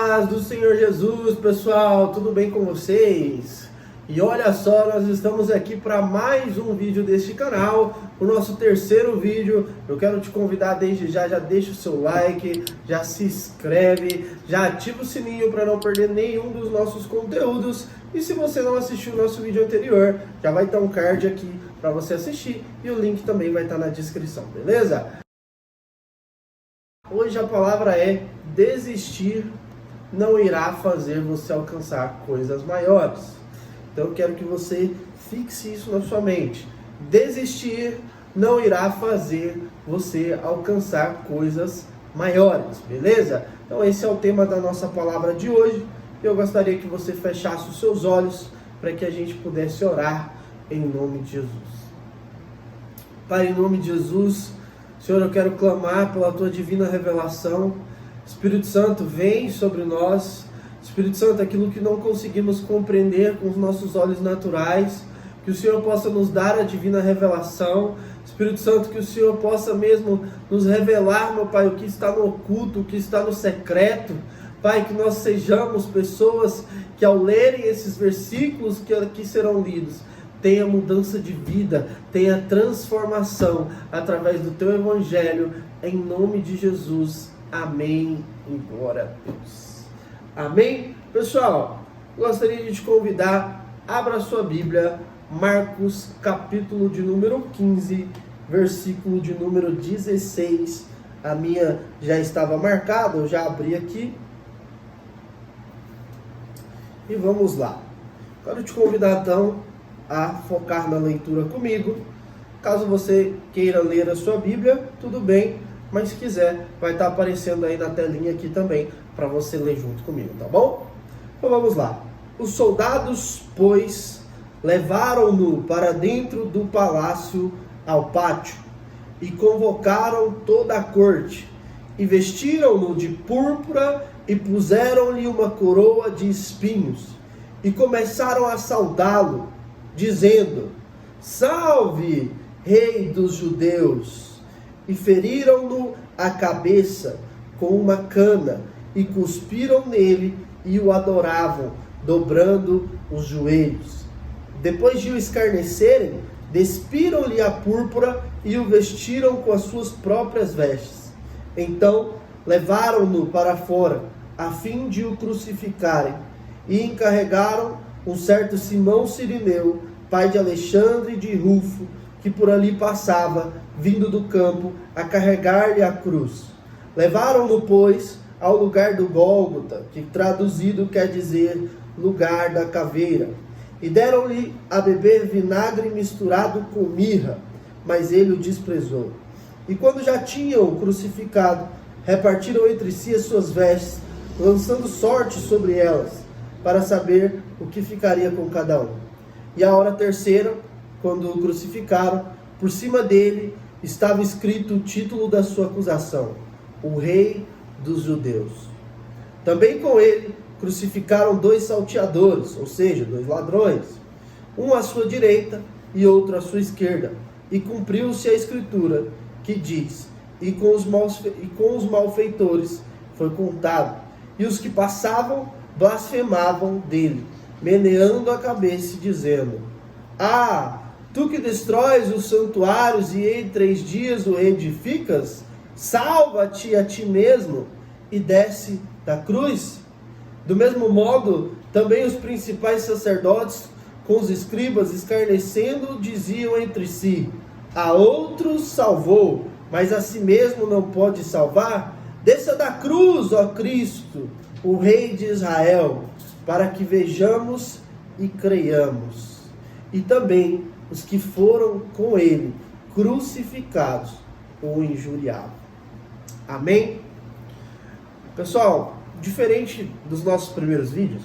paz do Senhor Jesus, pessoal, tudo bem com vocês? E olha só, nós estamos aqui para mais um vídeo deste canal, o nosso terceiro vídeo. Eu quero te convidar desde já deixa o seu like, já se inscreve, já ativa o sininho para não perder nenhum dos nossos conteúdos. E se você não assistiu o nosso vídeo anterior, já vai estar um card aqui para você assistir e o link também vai estar na descrição, beleza? Hoje a palavra é: desistir não irá fazer você alcançar coisas maiores. Então eu quero que você fixe isso na sua mente. Desistir não irá fazer você alcançar coisas maiores, beleza? Então esse é o tema da nossa palavra de hoje. Eu gostaria que você fechasse os seus olhos para que a gente pudesse orar em nome de Jesus. Pai, em nome de Jesus, Senhor, eu quero clamar pela Tua divina revelação. Espírito Santo, vem sobre nós. Espírito Santo, aquilo que não conseguimos compreender com os nossos olhos naturais, que o Senhor possa nos dar a divina revelação. Espírito Santo, que o Senhor possa mesmo nos revelar, meu Pai, o que está no oculto, o que está no secreto. Pai, que nós sejamos pessoas que ao lerem esses versículos que aqui serão lidos, tenha mudança de vida, tenha transformação através do Teu Evangelho, em nome de Jesus. Amém e glória a Deus. Amém? Pessoal, gostaria de te convidar, abra a sua Bíblia, Marcos capítulo de número 15, versículo de número 16. A minha já estava marcada, eu já abri aqui. E vamos lá. Quero te convidar então a focar na leitura comigo. Caso você queira ler a sua Bíblia, tudo bem, mas se quiser, vai estar aparecendo aí na telinha aqui também, para você ler junto comigo, tá bom? Então vamos lá. Os soldados, pois, levaram-no para dentro do palácio ao pátio, e convocaram toda a corte, e vestiram-no de púrpura, e puseram-lhe uma coroa de espinhos, e começaram a saudá-lo, dizendo: Salve, Rei dos Judeus! E feriram-no a cabeça com uma cana, e cuspiram nele, e o adoravam, dobrando os joelhos. Depois de o escarnecerem, despiram-lhe a púrpura, e o vestiram com as suas próprias vestes. Então levaram-no para fora, a fim de o crucificarem, e encarregaram um certo Simão Cirineu, pai de Alexandre e de Rufo, que por ali passava, vindo do campo, a carregar-lhe a cruz. Levaram-no, pois, ao lugar do Gólgota, que traduzido quer dizer lugar da caveira, e deram-lhe a beber vinagre misturado com mirra, mas ele o desprezou. E quando já tinham o crucificado, repartiram entre si as suas vestes, lançando sorte sobre elas, para saber o que ficaria com cada um. E a hora terceira, quando o crucificaram, por cima dele estava escrito o título da sua acusação: o Rei dos Judeus. Também com ele crucificaram 2 salteadores, ou seja, 2 ladrões, um à sua direita e outro à sua esquerda. E cumpriu-se a escritura que diz: e com os malfeitores foi contado. E os que passavam blasfemavam dele, meneando a cabeça e dizendo: Ah, tu que destróis os santuários e em 3 dias o reedificas, salva-te a ti mesmo e desce da cruz. Do mesmo modo, também os principais sacerdotes, com os escribas, escarnecendo, diziam entre si: a outros salvou, mas a si mesmo não pode salvar. Desça da cruz, ó Cristo, o Rei de Israel, para que vejamos e creiamos. E também os que foram com ele crucificados o injuriavam. Amém? Pessoal, diferente dos nossos primeiros vídeos,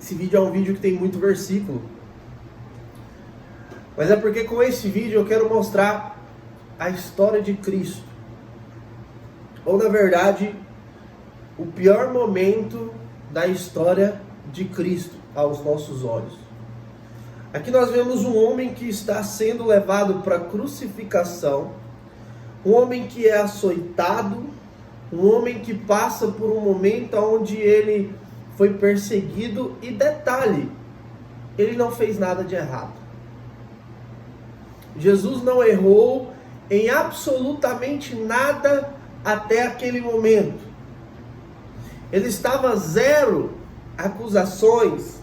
esse vídeo é um vídeo que tem muito versículo. Mas é porque com esse vídeo eu quero mostrar a história de Cristo. Ou na verdade, o pior momento da história de Cristo aos nossos olhos. Aqui nós vemos um homem que está sendo levado para a crucificação, um homem que é açoitado, Um homem que passa por um momento onde ele foi perseguido e, detalhe, ele não fez nada de errado. Jesus não errou em absolutamente nada até aquele momento. Ele estava zero acusações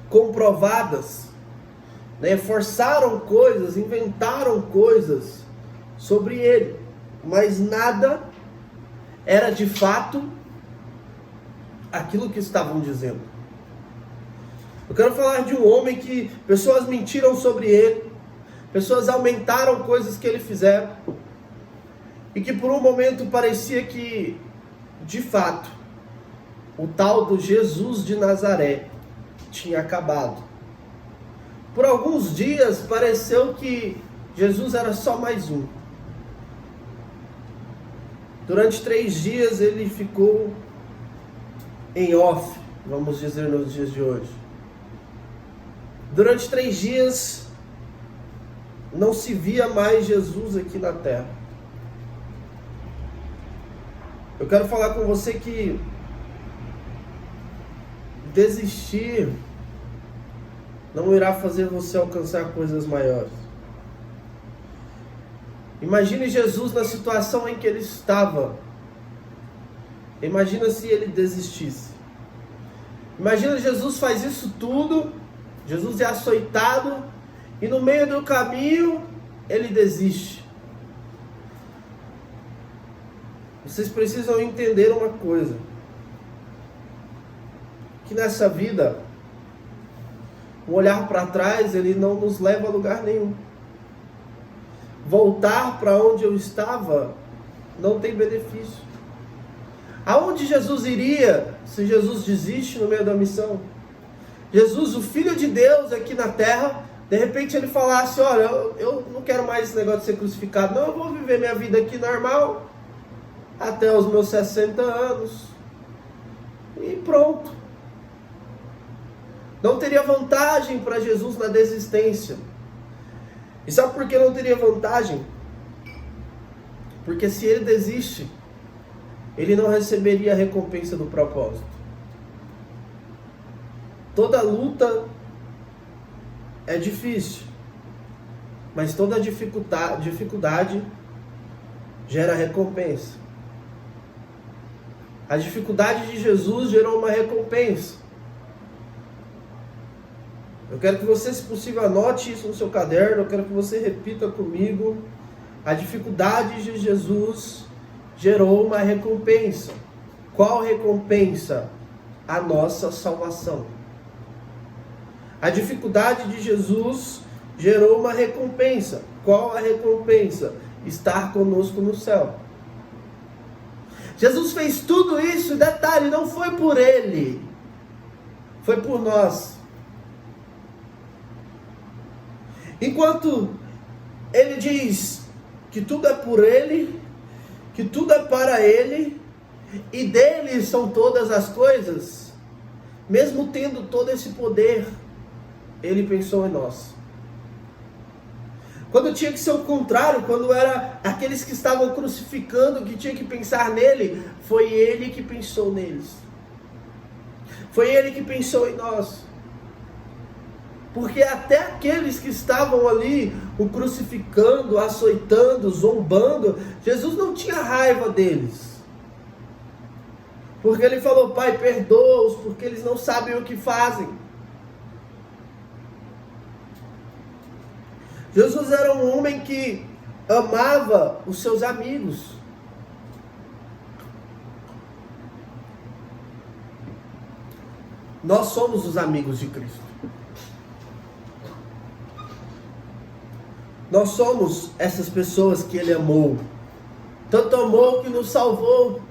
comprovadas, né? Forçaram coisas, inventaram coisas sobre ele, mas nada era de fato aquilo que estavam dizendo. Eu quero falar de um homem que pessoas mentiram sobre ele, pessoas aumentaram coisas que ele fizeram, e que por um momento parecia que, de fato, o tal do Jesus de Nazaré tinha acabado. Por alguns dias pareceu que Jesus era só mais um. Durante 3 dias ele ficou em off, vamos dizer, nos dias de hoje. Durante 3 dias não se via mais Jesus aqui na terra. Eu quero falar com você que desistir não irá fazer você alcançar coisas maiores. Imagine Jesus na situação em que ele estava. Imagina se ele desistisse. Imagina Jesus faz isso tudo, Jesus é açoitado e no meio do caminho ele desiste. Vocês precisam entender uma coisa, que nessa vida, o olhar para trás, ele não nos leva a lugar nenhum. Voltar para onde eu estava não tem benefício. Aonde Jesus iria se Jesus desiste no meio da missão? Jesus, o Filho de Deus aqui na terra, de repente ele falasse, olha, eu não quero mais esse negócio de ser crucificado, não, eu vou viver minha vida aqui normal, até os meus 60 anos, e pronto. Não teria vantagem para Jesus na desistência. E sabe por que não teria vantagem? Porque se ele desiste, ele não receberia a recompensa do propósito. Toda luta é difícil, mas toda dificuldade gera recompensa. A dificuldade de Jesus gerou uma recompensa. Eu quero que você, se possível, anote isso no seu caderno. Eu quero que você repita comigo. A dificuldade de Jesus gerou uma recompensa. Qual recompensa? A nossa salvação. A dificuldade de Jesus gerou uma recompensa. Qual a recompensa? Estar conosco no céu. Jesus fez tudo isso, detalhe, não foi por ele, foi por nós. Enquanto ele diz que tudo é por ele, que tudo é para ele, e dele são todas as coisas, mesmo tendo todo esse poder, ele pensou em nós. Quando tinha que ser o contrário, quando era aqueles que estavam crucificando, que tinha que pensar nele, foi ele que pensou neles. Foi ele que pensou em nós. Porque até aqueles que estavam ali, o crucificando, açoitando, zombando, Jesus não tinha raiva deles. Porque ele falou, Pai, perdoa-os, porque eles não sabem o que fazem. Jesus era um homem que amava os seus amigos. Nós somos os amigos de Cristo. Nós somos essas pessoas que Ele amou. Tanto amou que nos salvou.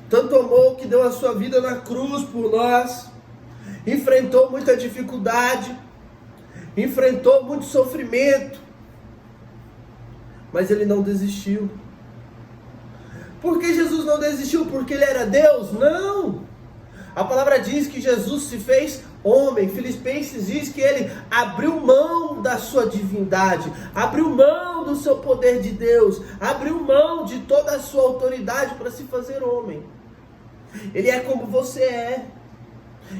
Tanto amou que deu a sua vida na cruz por nós. Enfrentou muita dificuldade. Enfrentou muito sofrimento. Mas Ele não desistiu. Por que Jesus não desistiu? Porque Ele era Deus? Não! A palavra diz que Jesus se fez homem. Filipenses diz que Ele abriu mão da sua divindade, abriu mão do seu poder de Deus, abriu mão de toda a sua autoridade para se fazer homem. Ele é como você é.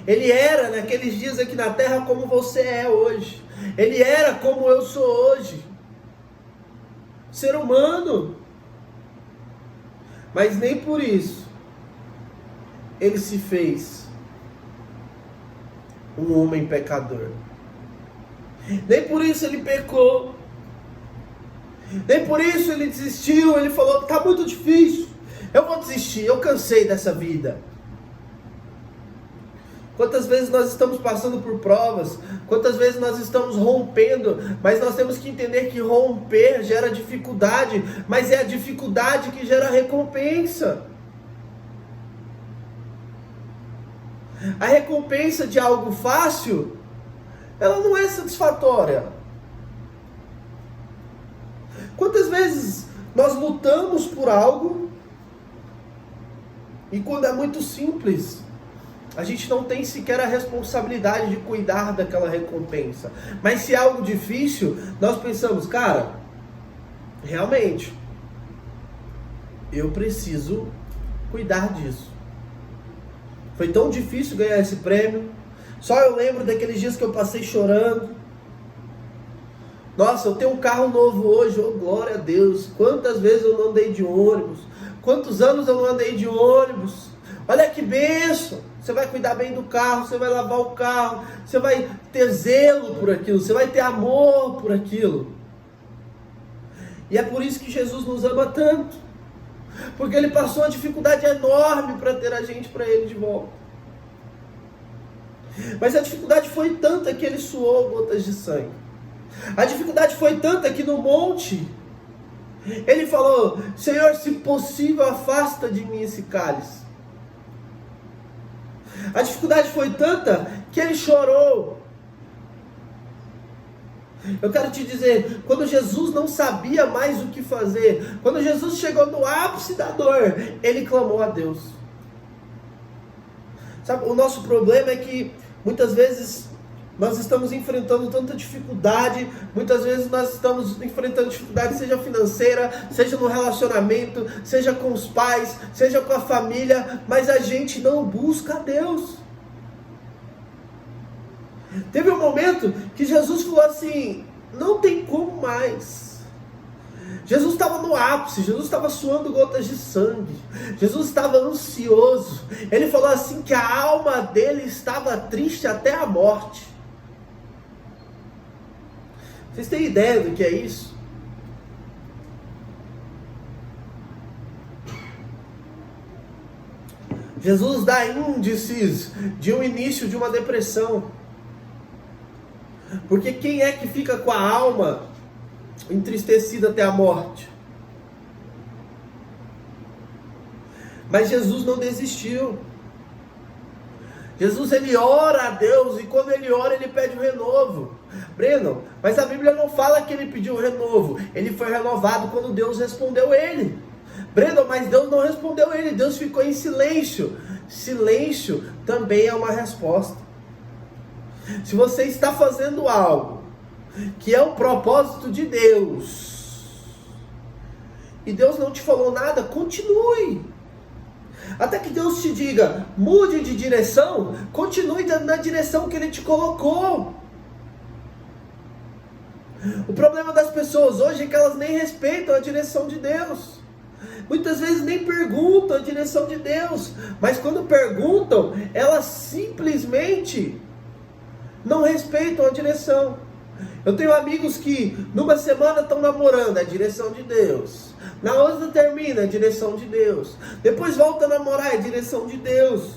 Ele era naqueles dias aqui na terra como você é hoje. Ele era como eu sou hoje. Ser humano. Mas nem por isso ele se fez um homem pecador. Nem por isso ele pecou. Nem por isso ele desistiu. Ele falou, está muito difícil, eu vou desistir, eu cansei dessa vida. Quantas vezes nós estamos passando por provas, quantas vezes nós estamos rompendo, mas nós temos que entender que romper gera dificuldade, mas é a dificuldade que gera recompensa. A recompensa de algo fácil, ela não é satisfatória. Quantas vezes nós lutamos por algo, e quando é muito simples, a gente não tem sequer a responsabilidade de cuidar daquela recompensa. Mas se é algo difícil, nós pensamos, cara, realmente, eu preciso cuidar disso. Foi tão difícil ganhar esse prêmio. Só eu lembro daqueles dias que eu passei chorando. Nossa, eu tenho um carro novo hoje, oh glória a Deus. Quantas vezes eu não andei de ônibus? Quantos anos eu não andei de ônibus? Olha que bênção! Você vai cuidar bem do carro, você vai lavar o carro, você vai ter zelo por aquilo, você vai ter amor por aquilo. E é por isso que Jesus nos ama tanto. Porque Ele passou uma dificuldade enorme para ter a gente para Ele de volta. Mas a dificuldade foi tanta que Ele suou gotas de sangue. A dificuldade foi tanta que no monte Ele falou, Senhor, se possível, afasta de mim esse cálice. A dificuldade foi tanta que Ele chorou. Eu quero te dizer, quando Jesus não sabia mais o que fazer, quando Jesus chegou no ápice da dor, Ele clamou a Deus. Sabe, o nosso problema é que muitas vezes nós estamos enfrentando tanta dificuldade, muitas vezes nós estamos enfrentando dificuldade, seja financeira, seja no relacionamento, seja com os pais, seja com a família, mas a gente não busca a Deus. Teve um momento que Jesus falou assim, não tem como mais. Jesus estava no ápice, Jesus estava suando gotas de sangue, Jesus estava ansioso. Ele falou assim que a alma dele estava triste até a morte. Vocês têm ideia do que é isso? Jesus dá índices de um início de uma depressão. Porque quem é que fica com a alma entristecida até a morte? Mas Jesus não desistiu. Jesus, ele ora a Deus, e quando ele ora, ele pede um renovo. Breno, mas a Bíblia não fala que ele pediu um renovo. Ele foi renovado quando Deus respondeu ele. Breno, mas Deus não respondeu ele, Deus ficou em silêncio. Silêncio também é uma resposta. Se você está fazendo algo que é um propósito de Deus, e Deus não te falou nada, continue. Até que Deus te diga, mude de direção, continue na direção que Ele te colocou. O problema das pessoas hoje é que elas nem respeitam a direção de Deus. Muitas vezes nem perguntam a direção de Deus, mas quando perguntam, elas simplesmente não respeitam a direção. Eu tenho amigos que numa semana estão namorando, é a direção de Deus. Na outra termina, é a direção de Deus. Depois volta a namorar, é a direção de Deus.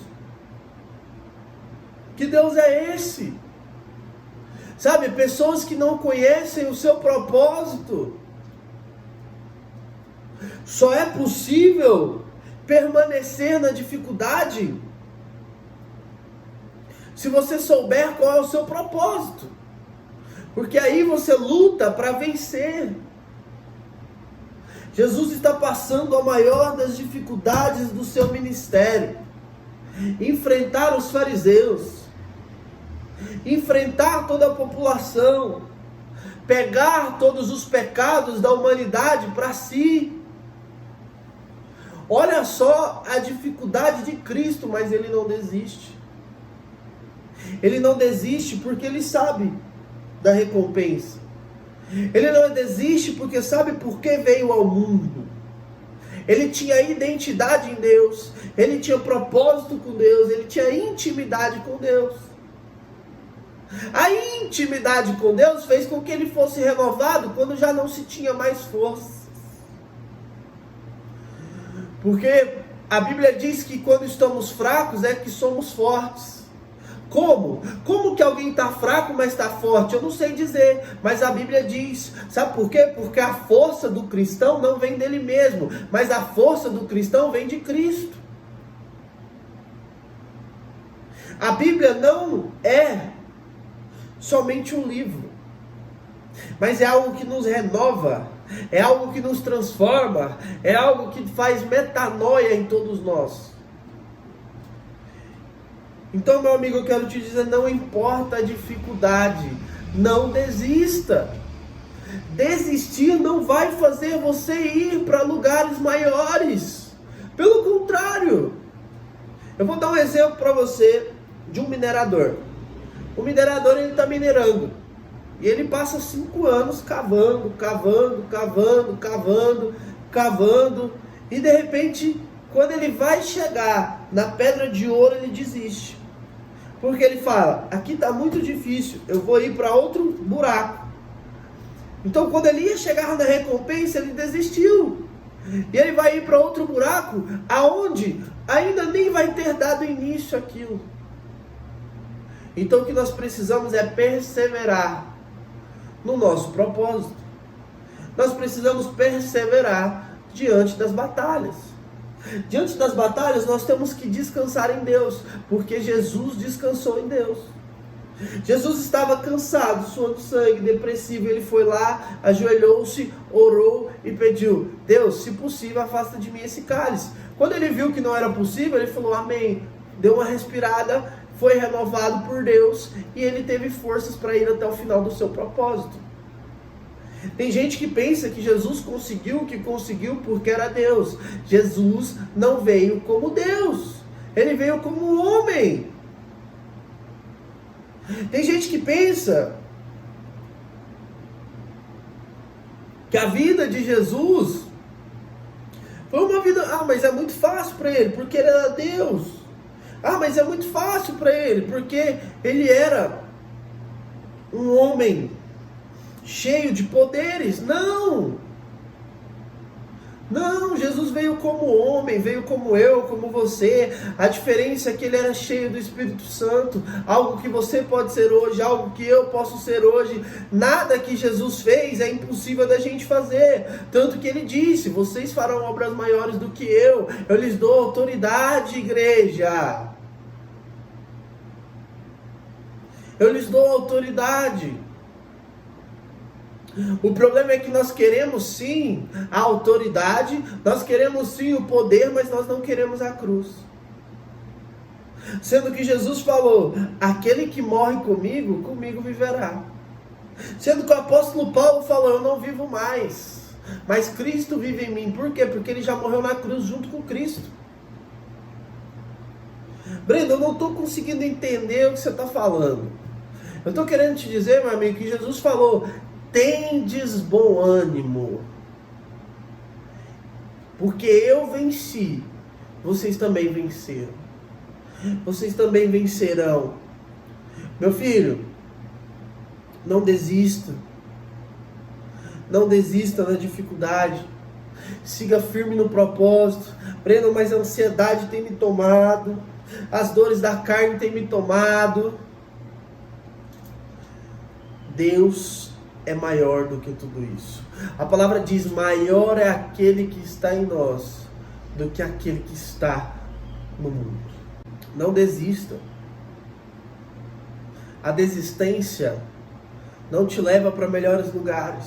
Que Deus é esse? Sabe, pessoas que não conhecem o seu propósito. Só é possível permanecer na dificuldade se você souber qual é o seu propósito. Porque aí você luta para vencer. Jesus está passando a maior das dificuldades do seu ministério. Enfrentar os fariseus. Enfrentar toda a população. pegar todos os pecados da humanidade para si. Olha só a dificuldade de Cristo, mas ele não desiste. Ele não desiste porque ele sabe da recompensa. Ele não desiste porque sabe por que veio ao mundo. Ele tinha identidade em Deus, ele tinha propósito com Deus, ele tinha intimidade com Deus. A intimidade com Deus fez com que ele fosse renovado quando já não se tinha mais forças. Porque a Bíblia diz que quando estamos fracos é que somos fortes. Como? Como que alguém está fraco, mas está forte? Eu não sei dizer, mas a Bíblia diz. Sabe por quê? Porque a força do cristão não vem dele mesmo, mas a força do cristão vem de Cristo. A Bíblia não é somente um livro, mas é algo que nos renova, é algo que nos transforma, é algo que faz metanoia em todos nós. Então, meu amigo, eu quero te dizer, não importa a dificuldade, não desista. Desistir não vai fazer você ir para lugares maiores. Pelo contrário. Eu vou dar um exemplo para você de um minerador. O minerador, ele está minerando. E ele passa 5 anos cavando. E de repente, quando ele vai chegar na pedra de ouro, ele desiste. Porque ele fala, aqui está muito difícil, eu vou ir para outro buraco. Então quando ele ia chegar na recompensa, ele desistiu. E ele vai ir para outro buraco, aonde ainda nem vai ter dado início àquilo. Então o que nós precisamos é perseverar no nosso propósito. Nós precisamos perseverar diante das batalhas. Diante das batalhas, nós temos que descansar em Deus, porque Jesus descansou em Deus. Jesus estava cansado, suando sangue, depressivo. Ele foi lá, ajoelhou-se, orou e pediu: Deus, se possível, afasta de mim esse cálice. Quando ele viu que não era possível, ele falou amém. Deu uma respirada, foi renovado por Deus e ele teve forças para ir até o final do seu propósito. Tem gente que pensa que Jesus conseguiu o que conseguiu porque era Deus. Jesus não veio como Deus. Ele veio como homem. Tem gente que pensa que a vida de Jesus foi uma vida... mas é muito fácil para ele, porque ele era Deus. Mas é muito fácil para ele, porque ele era um homem cheio de poderes. Não, Jesus veio como homem, veio como eu, como você. A diferença é que ele era cheio do Espírito Santo, algo que você pode ser hoje, algo que eu posso ser hoje. Nada que Jesus fez é impossível da gente fazer, tanto que ele disse: vocês farão obras maiores do que eu lhes dou autoridade, igreja. Eu lhes dou autoridade. O problema é que nós queremos sim a autoridade, nós queremos sim o poder, mas nós não queremos a cruz. Sendo que Jesus falou: aquele que morre comigo, comigo viverá. Sendo que o apóstolo Paulo falou: eu não vivo mais, mas Cristo vive em mim. Por quê? Porque ele já morreu na cruz junto com Cristo. Brenda, eu não estou conseguindo entender o que você está falando. Eu estou querendo te dizer, meu amigo, que Jesus falou: tendes bom ânimo, porque eu venci, vocês também venceram, vocês também vencerão. Meu filho, não desista, não desista na dificuldade, siga firme no propósito. Breno, mas a ansiedade tem me tomado, as dores da carne têm me tomado. Deus é maior do que tudo isso. A palavra diz: maior é aquele que está em nós do que aquele que está no mundo. Não desista. A desistência não te leva para melhores lugares.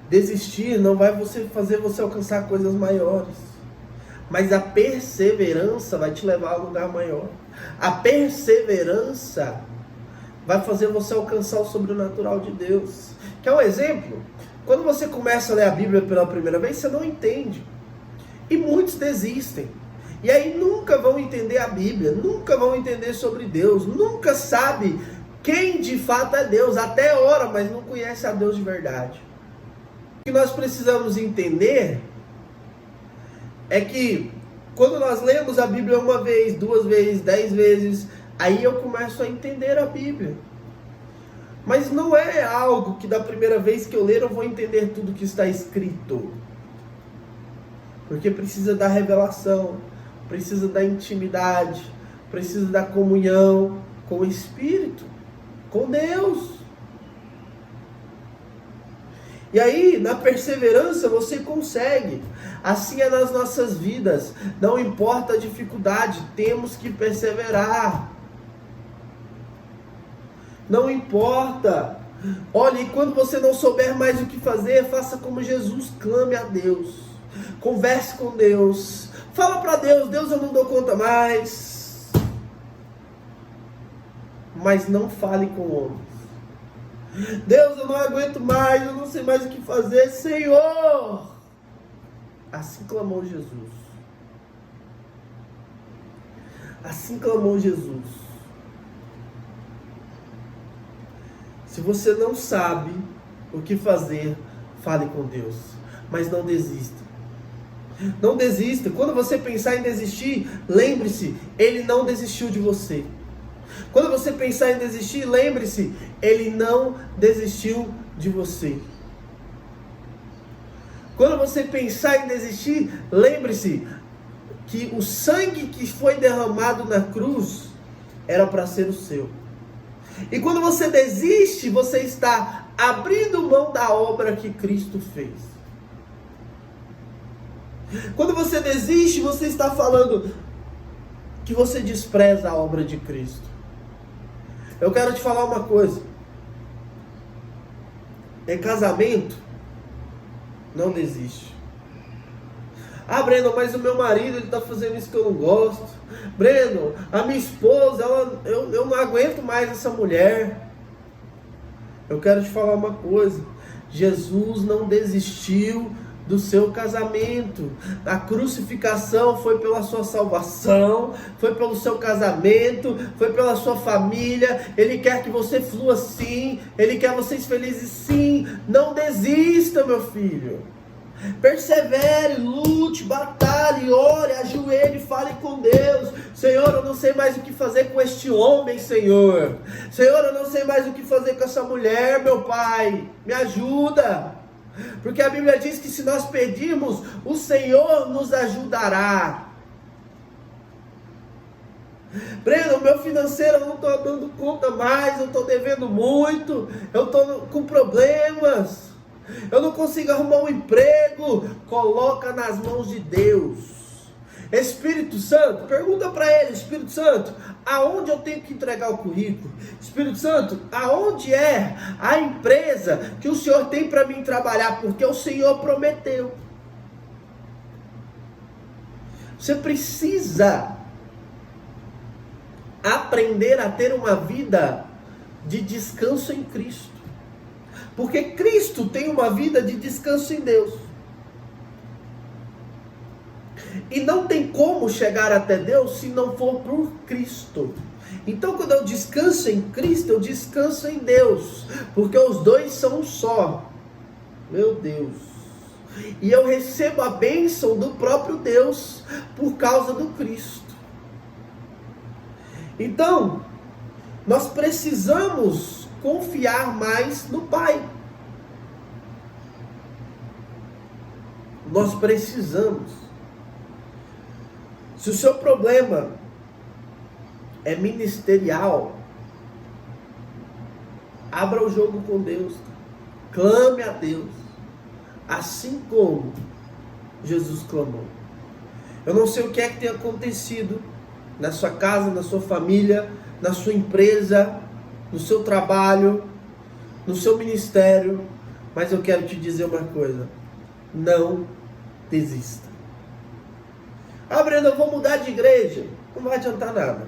Desistir não vai fazer você alcançar coisas maiores, mas a perseverança vai te levar a um lugar maior. A perseverança vai fazer você alcançar o sobrenatural de Deus. Quer um exemplo? Quando você começa a ler a Bíblia pela primeira vez, você não entende. E muitos desistem. E aí nunca vão entender a Bíblia, nunca vão entender sobre Deus, nunca sabe quem de fato é Deus. Até ora, mas não conhece a Deus de verdade. O que nós precisamos entender é que quando nós lemos a Bíblia uma vez, 2 vezes, 10 vezes, aí eu começo a entender a Bíblia. Mas não é algo que da primeira vez que eu ler eu vou entender tudo que está escrito. Porque precisa da revelação, precisa da intimidade, precisa da comunhão com o Espírito, com Deus. E aí, na perseverança, você consegue. Assim é nas nossas vidas. Não importa a dificuldade, temos que perseverar. Não importa. Olha, e quando você não souber mais o que fazer, faça como Jesus, clame a Deus. Converse com Deus. Fala para Deus, Deus, eu não dou conta mais. Mas não fale com homens. Deus, eu não aguento mais, eu não sei mais o que fazer, Senhor. Assim clamou Jesus. Assim clamou Jesus. Se você não sabe o que fazer, fale com Deus. Mas não desista. Não desista. Quando você pensar em desistir, lembre-se, Ele não desistiu de você. Quando você pensar em desistir, lembre-se, Ele não desistiu de você. Quando você pensar em desistir, lembre-se que o sangue que foi derramado na cruz era para ser o seu. E quando você desiste, você está abrindo mão da obra que Cristo fez. Quando você desiste, você está falando que você despreza a obra de Cristo. Eu quero te falar uma coisa. Em casamento, não desiste. Ah, Breno, mas o meu marido, ele está fazendo isso que eu não gosto. Breno, a minha esposa, eu não aguento mais essa mulher. Eu quero te falar uma coisa. Jesus não desistiu do seu casamento. A crucificação foi pela sua salvação, foi pelo seu casamento, foi pela sua família. Ele quer que você flua sim, Ele quer vocês felizes sim. Não desista, meu filho. Persevere, lute, batalhe, ore, ajoelhe, fale com Deus. Senhor, eu não sei mais o que fazer com este homem, Senhor. Senhor, eu não sei mais o que fazer com essa mulher, meu Pai. Me ajuda. Porque a Bíblia diz que se nós pedirmos, o Senhor nos ajudará. Breno, o meu financeiro eu não estou dando conta mais, eu estou devendo muito, eu estou com problemas, eu não consigo arrumar um emprego. Coloca nas mãos de Deus. Espírito Santo, pergunta para ele, Espírito Santo, aonde eu tenho que entregar o currículo? Espírito Santo, aonde é a empresa que o Senhor tem para mim trabalhar? Porque o Senhor prometeu. Você precisa aprender a ter uma vida de descanso em Cristo. Porque Cristo tem uma vida de descanso em Deus. E não tem como chegar até Deus se não for por Cristo. Então, quando eu descanso em Cristo, eu descanso em Deus. Porque os dois são um só. Meu Deus. E eu recebo a bênção do próprio Deus por causa do Cristo. Então, nós precisamos confiar mais no Pai. Nós precisamos. Se o seu problema é ministerial, abra o jogo com Deus, clame a Deus, assim como Jesus clamou. Eu não sei o que é que tem acontecido na sua casa, na sua família, na sua empresa, no seu trabalho, no seu ministério, mas eu quero te dizer uma coisa: não desista. Ah, Breno, eu vou mudar de igreja. Não vai adiantar nada.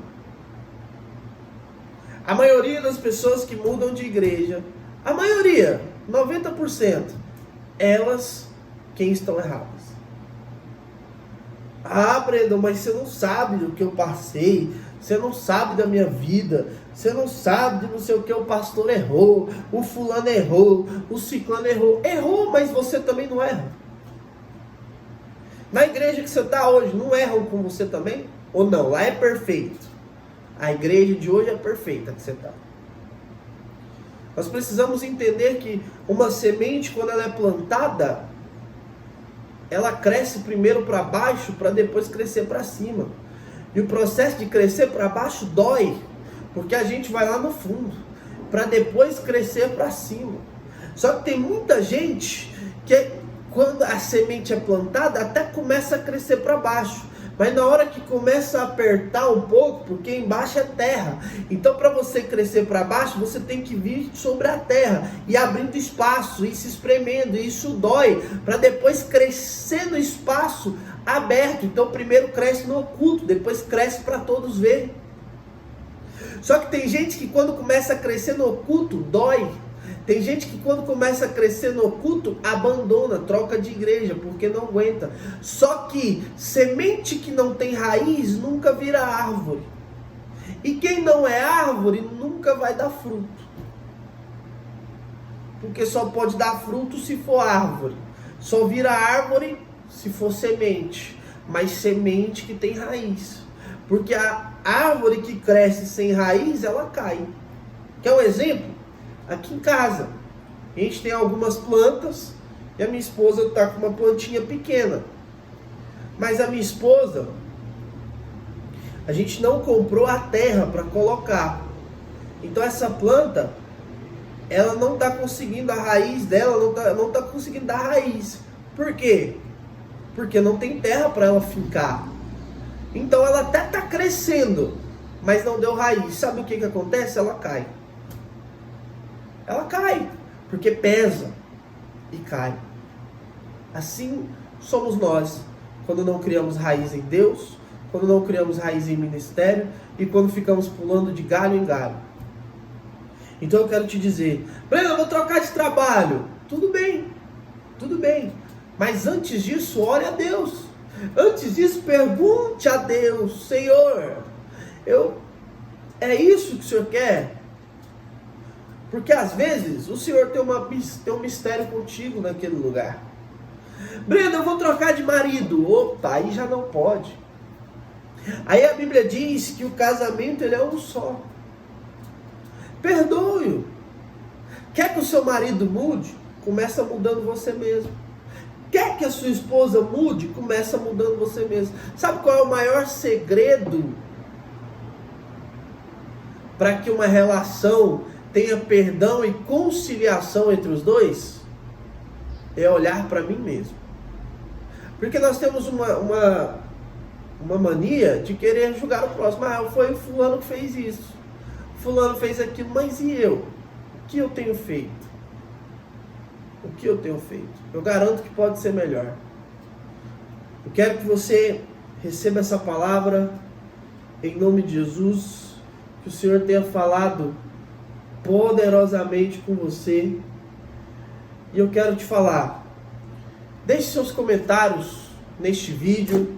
A maioria das pessoas que mudam de igreja, a maioria, 90%, elas quem estão erradas. Ah, Breno, mas você não sabe do que eu passei, você não sabe da minha vida, você não sabe de não sei o que o pastor errou, o fulano errou, o ciclano errou. Errou, mas você também não erra. Na igreja que você está hoje, não erram com você também? Ou não? Lá é perfeito. A igreja de hoje é perfeita que você está. Nós precisamos entender que uma semente, quando ela é plantada, ela cresce primeiro para baixo, para depois crescer para cima. E o processo de crescer para baixo dói, porque a gente vai lá no fundo, para depois crescer para cima. Só que tem muita gente que, quando a semente é plantada, até começa a crescer para baixo. Mas na hora que começa a apertar um pouco, porque embaixo é terra. Então, para você crescer para baixo, você tem que vir sobre a terra e abrindo espaço e se espremendo. E isso dói, para depois crescer no espaço aberto. Então, primeiro cresce no oculto, depois cresce para todos verem. Só que tem gente que quando começa a crescer no oculto, dói. Tem gente que quando começa a crescer no oculto, abandona, troca de igreja, porque não aguenta. Só que semente que não tem raiz nunca vira árvore. E quem não é árvore nunca vai dar fruto. Porque só pode dar fruto se for árvore. Só vira árvore se for semente. Mas semente que tem raiz. Porque a árvore que cresce sem raiz, ela cai. Quer um exemplo? Aqui em casa, a gente tem algumas plantas e a minha esposa está com uma plantinha pequena. Mas a minha esposa, a gente não comprou a terra para colocar. Então essa planta, ela não está conseguindo, a raiz dela não tá conseguindo dar raiz. Por quê? Porque não tem terra para ela fincar. Então ela até está crescendo, mas não deu raiz. Sabe o que acontece? Ela cai. Ela cai, porque pesa e cai. Assim somos nós, quando não criamos raiz em Deus, quando não criamos raiz em ministério e quando ficamos pulando de galho em galho. Então eu quero te dizer, Breno, eu vou trocar de trabalho. Tudo bem. Mas antes disso, ore a Deus. Antes disso, pergunte a Deus, Senhor, é isso que o Senhor quer? Porque às vezes o Senhor tem um mistério contigo naquele lugar. Breno, eu vou trocar de marido. Opa, aí já não pode. Aí a Bíblia diz que o casamento ele é um só. Perdoe-o. Quer que o seu marido mude? Começa mudando você mesmo. Quer que a sua esposa mude? Começa mudando você mesmo. Sabe qual é o maior segredo para que uma relação tenha perdão e conciliação entre os dois? É olhar para mim mesmo. Porque nós temos uma mania de querer julgar o próximo. Ah, foi o fulano que fez isso, fulano fez aquilo, mas e eu? O que eu tenho feito? O que eu tenho feito? Eu garanto que pode ser melhor. Eu quero que você receba essa palavra em nome de Jesus, que o Senhor tenha falado poderosamente com você. E eu quero te falar, deixe seus comentários neste vídeo.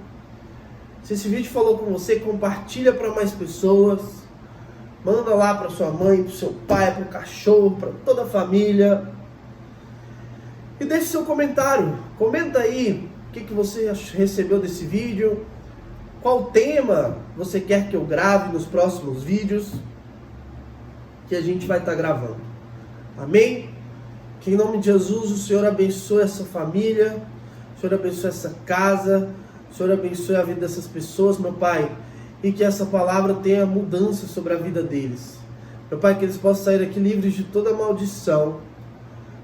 Se esse vídeo falou com você, compartilha para mais pessoas. Manda lá para sua mãe, para o seu pai, para o cachorro, para toda a família. E deixe seu comentário. Comenta aí o que você recebeu desse vídeo. Qual tema você quer que eu grave nos próximos vídeos que a gente vai estar gravando. Amém? Que em nome de Jesus o Senhor abençoe essa família, o Senhor abençoe essa casa, o Senhor abençoe a vida dessas pessoas, meu Pai, e que essa palavra tenha mudança sobre a vida deles. Meu Pai, que eles possam sair aqui livres de toda maldição.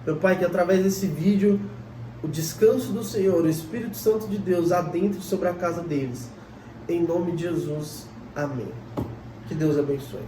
Meu Pai, que através desse vídeo o descanso do Senhor, o Espírito Santo de Deus adentre sobre a casa deles. Em nome de Jesus. Amém. Que Deus abençoe.